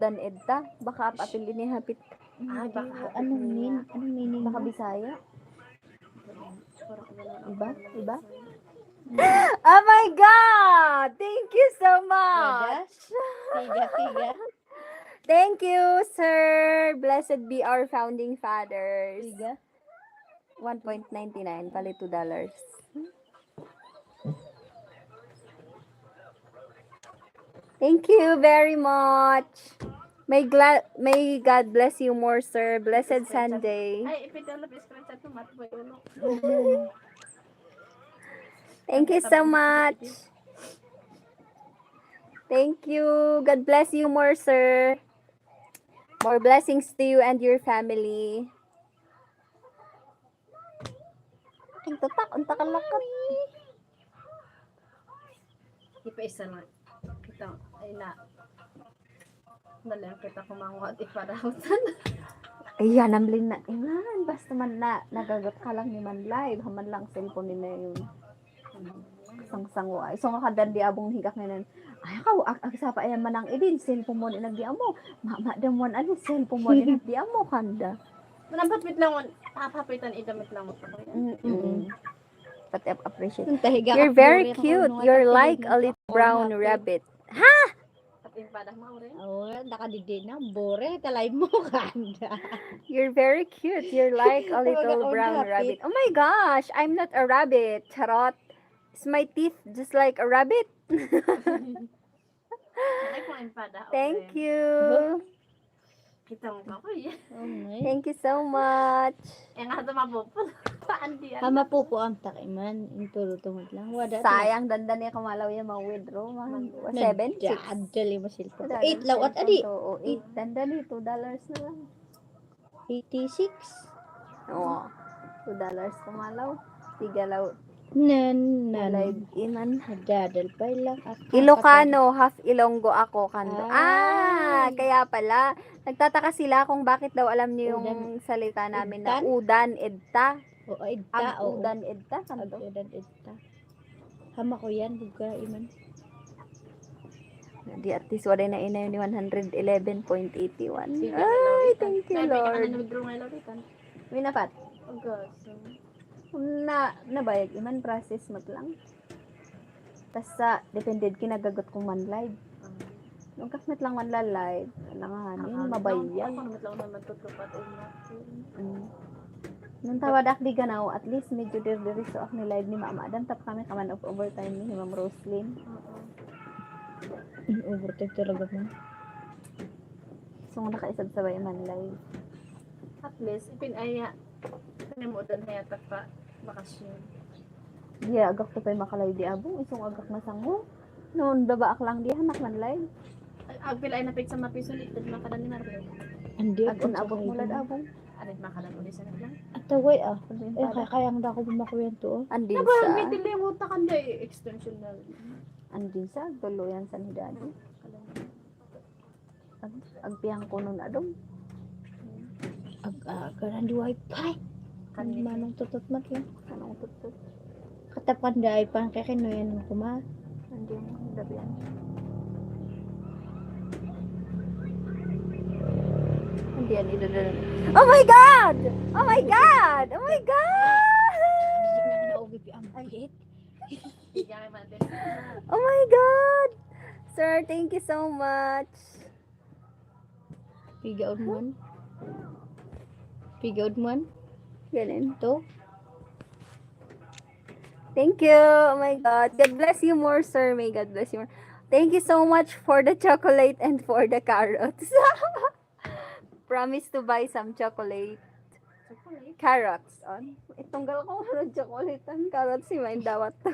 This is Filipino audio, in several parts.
Dan edta, baka apil ini hapit. Ay, baka Anong meaning? Baka Bisaya. Iba? Iba? Oh my God! Thank you so much! Tiga. Thank you, sir! Blessed be our founding fathers. Tiga. 1.99, palit $2. Thank you very much. May God bless you more, sir. Blessed Sunday. Ay, ipitulog screenshot mo matboy ulo. Thank you so much. Thank you. God bless you more, sir. More blessings to you and your family. Aking tutak, unta ka lakat. Ipaisa na. Kita, ay na. Nalang kita kumanguha at iparautan. Ayan, namlin na. Iman, basta man na, nagagat ka lang ni man live. Haman lang cellphone ni na yun. Sang-sangwa. So nga kadan di abong higak na nun. Ay, ako, agsapa ayan man ang idin. Cellphone mo ni nagdiam mo. Madam ano, cellphone mo ni nagdiam mo, kanda. Manapapit lang, papapitan idamit lang mo. But I appreciate. Tahiga You're very cute. You're like a little brown rabbit. At yung padah mo rin. Oh, nakadidi na. Bore, talay mo kanda. You're very cute. You're like a little brown rabbit. Oh my gosh, I'm not a rabbit. Charot. Is my teeth just like a rabbit? Ay, kung yung padah. Thank you. Kita mo pa ko yan. Thank you so much. Eh nga ito mapupul. Paan di yan? Hama po ang takiman. Inturo tungod lang. Wada. Sayang, dandan niya kamalaw yan mag-withdraw. 7? 6? Adjali mo silpo. 8 law at adi. Oo, 8. Dandan eh, $2 na lang. 86. Oo. $2 kumalaw. Tigalaw. Nan. Live iman. Dadal pa lang. Ilocano, half Ilonggo ako, kando. Kaya pala. Nagtataka sila kung bakit daw alam niyo yung salita namin na udan edta. Oo, edta. Ang udan edta, kando. Udan edta. Hama ko yan. Buga iman. Di at least wala na ina yun ni 111.81. Ay, thank you, Lord. Winapat. Nabayag iman, process mat lang. Tas sa, depended kinagagot kong man live. Nung kasmet lang man live, alanganin, mabayag. Ako naman lang naman tutupat Nung tawad ak di ganaw, at least medyo diri so ak ni live ni Mama Adan, tap kami kaman of overtime ni Ma'am Roslyn. Overtime talaga mo. So, nga nakaisad sabay man live. At least, ipinaya. Panimudan na yata pa bakasyon. Di agak to pa'y makalay di abong, isong agak masango. Noon babaak lang di hanak man live. Agpil ay napit sa mapiso litid makadan ni Marvel. Andi Agun abong mulad abong. Arit makadan uli sa naglang. At taway kayang da ko bumakuyan to. Andin Naba, sa, may tilimuta kan di extension na. andin sa, tuluyan sa ni Daddy. Agpiyang ko nun adong. Agaran di wifi. Kanina. Manong tutot mat lang. Anong tutut? Katapan da ay pang kakinoyan mo kuma. Andin, dabihan. Andin, idadala. Oh my God! Oh my God! Oh my God! Bigyan man din. Oh my God! Sir, thank you so much. Pigaod man. Pigaod man. Ganun. To. Thank you. Oh my God. God bless you more, sir. May God bless you more. Thank you so much for the chocolate and for the carrots. Promise to buy some chocolate. Carrots. On. Itunggal ko ng chocolate and carrots. Si Main dawat to.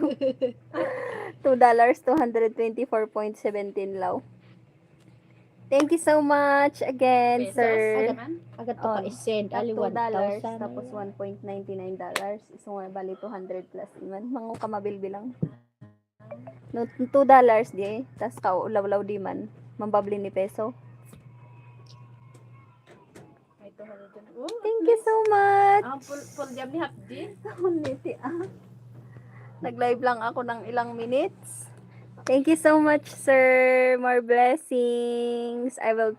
$2, 224.17 law. Thank you so much again, Pesos, sir. Agad to On. pa isend. Ali $2, 1,000. tapos $1.99. So, bali 200 plus iman. Mga kamabilbi lang. No, $2 di. Tapos kaulaw-law di man. Mambabli ni peso. May 200. Oh, Thank you so much. full jam ni Hapdi. Niti Nag-live lang ako ng ilang minutes. Thank you so much, sir. More blessings. I will